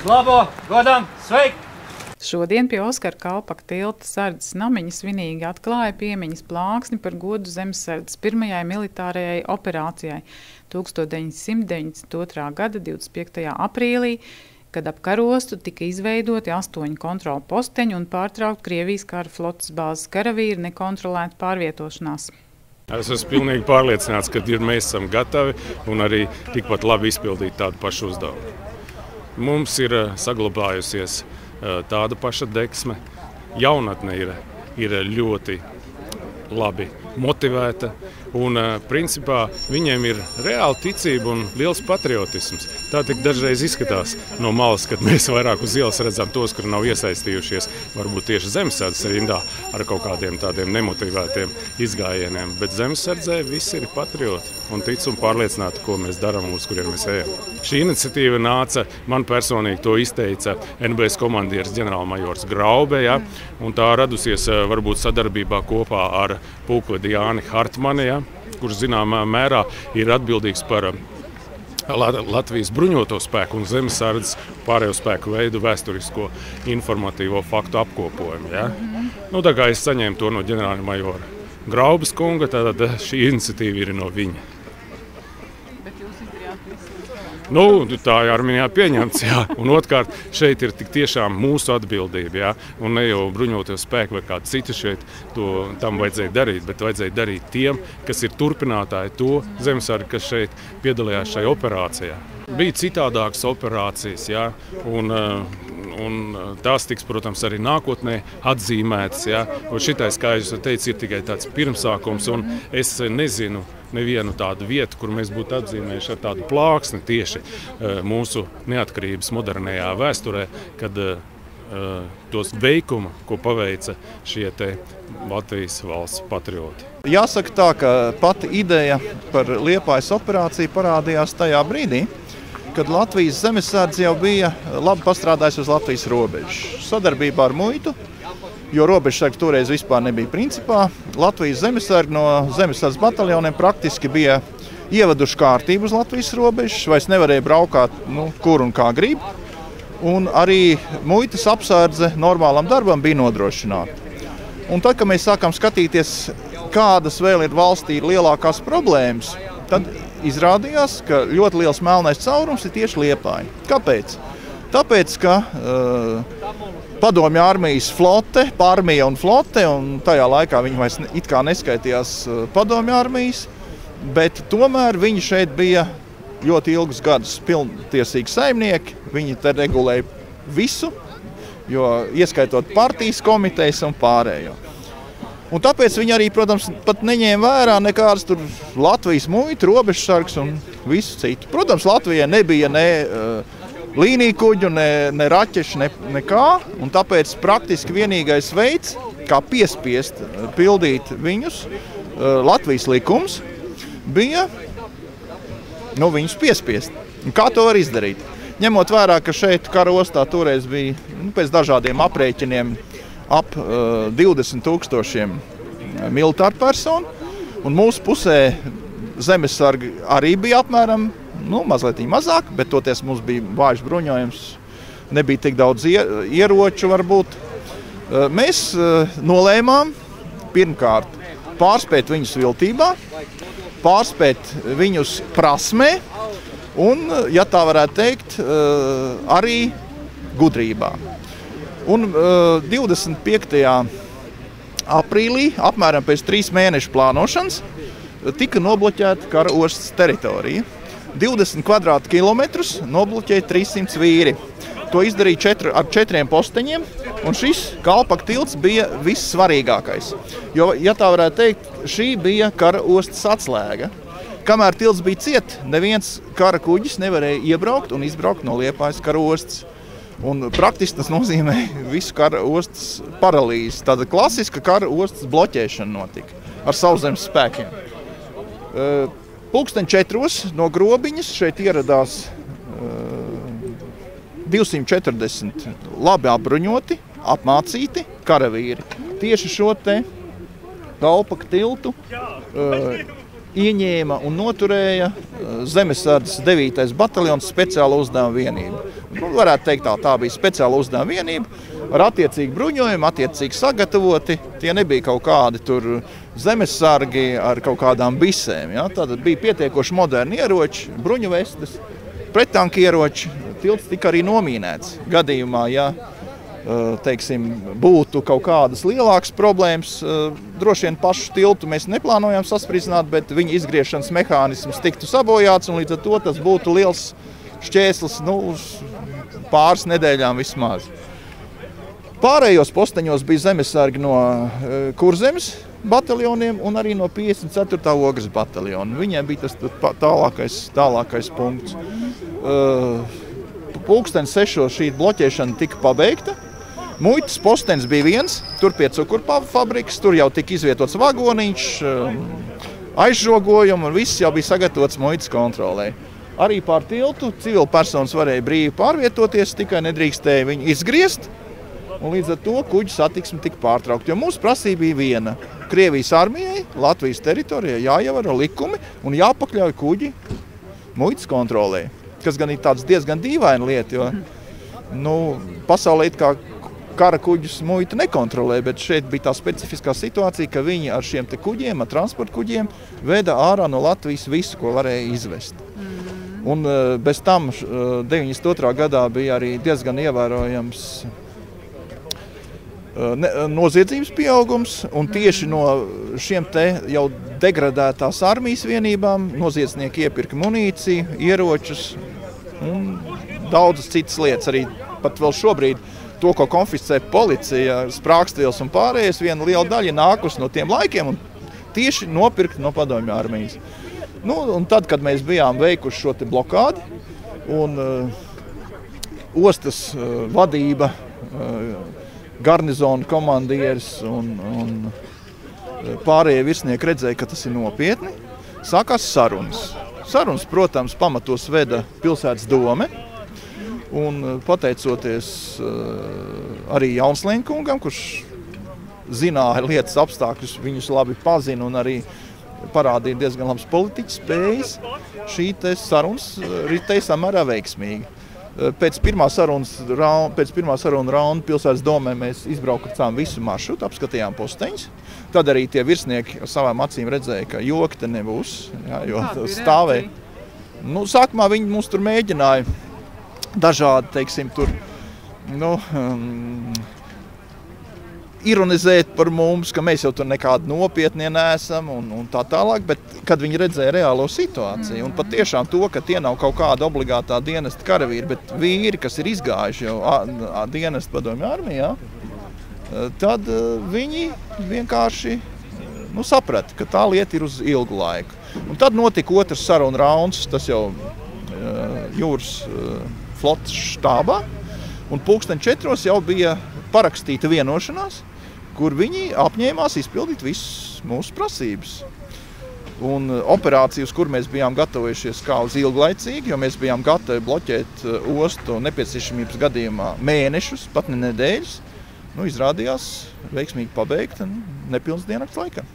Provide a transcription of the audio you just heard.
Labo, godam, sveiki! Šodien pie Oskara Kalpaka tilta sardzes namiņa svinīgi atklāja piemiņas plāksni par godu zemesardzes pirmajai militārajai operācijai 1992. gada 25. aprīlī, kad ap karostu tika izveidoti 8 kontrolu posteņi un pārtraukt Krievijas kara flotes bāzes karavīri nekontrolēta pārvietošanās. Es esmu pilnīgi pārliecināts, ka mēs esam gatavi un arī tikpat labi izpildīt tādu pašu uzdevumu. Mums ir saglabājusies tāda paša deksme. Jaunatne ir ļoti labi motivēta un principā viņiem ir reāla ticība un liels patriotisms. Tā tik dažreiz izskatās no malas, kad mēs vairāk uz ielas redzam tos, kuri nav iesaistījušies varbūt tieši zemesardzes rindā ar kaut kādiem tādiem nemotivētiem izgājieniem. Bet zemesardzē visi ir patrioti un tic un pārliecināti, ko mēs darām, uz kuriem mēs ejam. Šī iniciatīva nāca, man personīgi to izteica NBS komandieris ģenerālmajors Graube, ja, un tā radusies varbūt sadarbībā kopā ar pulkvedi Jāni Hartmani, ja, kurš zināmā mērā ir atbildīgs par Latvijas bruņoto spēku un zemesardzes pārējo spēku veidu vēsturisko informatīvo faktu apkopojumu. Ja. Tā kā es saņēmu to no ģenerālmajora Graubes kunga, tad šī iniciatīva ir no viņa. Tā armijā pieņemts, jā. Un otrkārt, šeit ir tik tiešām mūsu atbildība, jā. Un ne jau bruņotie spēki vai kādi citi šeit tam vajadzēja darīt, bet vajadzēja darīt tiem, kas ir turpinātāji to zemesargi, kas šeit piedalījās šajā operācijā. Bija citādākas operācijas, jā, un tās tiks, protams, arī nākotnē atzīmētas, jā. Un šitais, kā jūs teicu, ir tikai tāds pirmsākums, un es nezinu nevienu tādu vietu, kur mēs būtu atzīmējuši ar tādu plāksni tieši mūsu neatkarības modernajā vēsturē, kad tos veikumu, ko paveica šie te Latvijas valsts patrioti. Jāsaka tā, ka pati ideja par Liepājas operāciju parādījās tajā brīdī, kad Latvijas zemesardze jau bija labi pastrādājusi uz Latvijas robežu. Sadarbībā ar muitu, jo robežsargi toreiz vispār nebija principā. Latvijas zemesargi no zemesardzes bataljoniem praktiski bija ievaduši kārtību uz Latvijas robežas, vairs nevarēja braukāt, kur un kā grib. Un arī muitas apsardze normālam darbam bija nodrošināta. Un tad, kad mēs sākām skatīties, kādas vēl ir valstī lielākās problēmas, tad izrādījās, ka ļoti liels melnais caurums ir tieši Liepāja. Kāpēc? Tāpēc, ka padomju armijas flote, pārmija un flote, un tajā laikā viņi vairs it kā neskaitījās padomju armijas, bet tomēr viņi šeit bija ļoti ilgus gadus pilntiesīgi saimnieki. Viņi te regulēja visu, jo ieskaitot partijas komitejas un pārējo. Un tāpēc viņi arī, protams, pat neņēma vērā nekādas tur Latvijas muitu, robežsargs un visu citu. Protams, Latvijai nebija ne līniju kuģu, ne raķešu, nekā, un tāpēc praktiski vienīgais veids, kā piespiest pildīt viņus, Latvijas likums, bija viņus piespiest. Un kā to var izdarīt? Ņemot vērā, ka šeit kara ostā toreiz bija pēc dažādiem aprēķiniem ap 20 000 militāru personu, un mūsu pusē zemesargi arī bija apmēram mazliet mazāk, bet toties mums bija vājš bruņojums, nebija tik daudz ieroču varbūt. Mēs nolēmām pirmkārt pārspēt viņus viltībā, pārspēt viņus prasmē un, ja tā varētu teikt, arī gudrībā. Un 25. aprīlī, apmēram pēc 3 mēnešu plānošanas, tika nobloķēta kara ostas teritorija. 20 kvadrātkilometrus nobloķēja 300 vīri. To izdarīja ar 4 posteņiem, un šis Kalpaka tilts bija vissvarīgākais. Jo, ja tā varētu teikt, šī bija kara ostas atslēga. Kamēr tilts bija ciet, neviens kara kuģis nevarēja iebraukt un izbraukt no Liepājas kara ostas. Un praktiski tas nozīmē visu kara ostas paralīzi. Tāda klasiska kara ostas bloķēšana notika ar sauszemes spēkiem. 4:00 no Grobiņas šeit ieradās 240 labi apbruņoti, apmācīti karavīri. Tieši šo te Kalpaka tiltu ieņēma un noturēja Zemesardzes 9. bataljons speciāla uzdevuma vienība. Varētu teikt, tā bija speciāla uzdevuma vienība ar attiecīgu bruņojumu, attiecīgi sagatavoti. Tie nebija kaut kādi tur zemesargi ar kaut kādām bisēm. Ja? Tātad bija pietiekoši moderni ieroči, bruņuvestes, prettanku ieroči. Tilts tika arī nomīnēts gadījumā, ja teiksim, būtu kaut kādas lielākas problēmas. Droši vien pašu tiltu mēs neplānojam sasprindzināt, bet viņa izgriešanas mehānisms tiktu sabojāts, un līdz ar to tas būtu liels šķēslis uz pāris nedēļām vismaz. Pārējos posteņos bija zemesargi no Kurzemes bataljoniem un arī no 54. Ogres bataljona. Viņiem bija tas tālākais punkts. Pulksteni 6 šī bloķēšana tika pabeigta. Muitas postenis bija viens, tur pie cukurfabrikas, tur jau tika izvietots vagoniņš, aizžogojumi un viss jau bija sagatavots muitas kontrolē. Arī pār tiltu civilpersonas varēja brīvi pārvietoties, tikai nedrīkstēja viņu izgriezt, un līdz ar to kuģu satiksme tika pārtraukta. Jo mūsu prasība bija viena. Krievijas armijai, Latvijas teritorijai jāievaro likumi un jāpakļauj kuģi muitas kontrolē, kas gan ir tāds diezgan dīvaina lieta, jo pasaulē it kā kara kuģus muita nekontrolē, bet šeit bija tā specifiskā situācija, ka viņi ar šiem te kuģiem, ar transporta kuģiem veda ārā no Latvijas visu, ko varēja izvest. Un bez tam 92. gadā bija arī diezgan ievērojams noziedzības pieaugums, un tieši no šiem te jau degradētās armijas vienībām noziedznieki iepirka munīciju, ieročus un daudzas citas lietas. Arī pat vēl šobrīd to, ko konfiscē policija, sprāgstvielas un pārējais, viena liela daļa nākus no tiem laikiem un tieši nopirkt no padomju armijas. Un tad, kad mēs bijām veikuši šo te blokādi un ostas vadība, garnizona komandieris un pārējie virsnieki redzēja, ka tas ir nopietni, sākās sarunas. Sarunas, protams, pamatos veda pilsētas dome, un pateicoties arī Jaunslēnkungam, kurš zināja lietas apstākļus, viņus labi pazina un arī parādīja diezgan labas politiķas spējas, šī te sarunas ritēja samērā veiksmīgi. Pēc pirmā saruna raunda pilsētas domē mēs izbraukacām visu maršrutu, apskatījām posteņus. Tad arī tie virsnieki savām acīm redzēja, ka joki te nebūs, jo stāvēja. Sākumā viņi mums tur mēģināja dažādi, teiksim, tur, ironizēt par mums, ka mēs jau tur nekādi nopietnie neesam un tā tālāk, bet kad viņi redzēja reālo situāciju un patiešām to, ka tie nav kaut kāda obligātā dienesta karavīri, bet vīri, kas ir izgājuši jau dienesta padomju armijā, tad viņi vienkārši saprata, ka tā lieta ir uz ilgu laiku. Un tad notika otrs saruna rauns, tas jau jūras flotes štābā, un 4:00 jau bija parakstīta vienošanās, kur viņi apņēmās izpildīt visas mūsu prasības. Un operāciju, uz kur mēs bijām gatavojušies kā uz ilglaicīgi, jo mēs bijām gatavi bloķēt ostu nepieciešamības gadījumā mēnešus, pat ne nedēļas, izrādījās veiksmīgi pabeigta nepilnas diennakts laikā.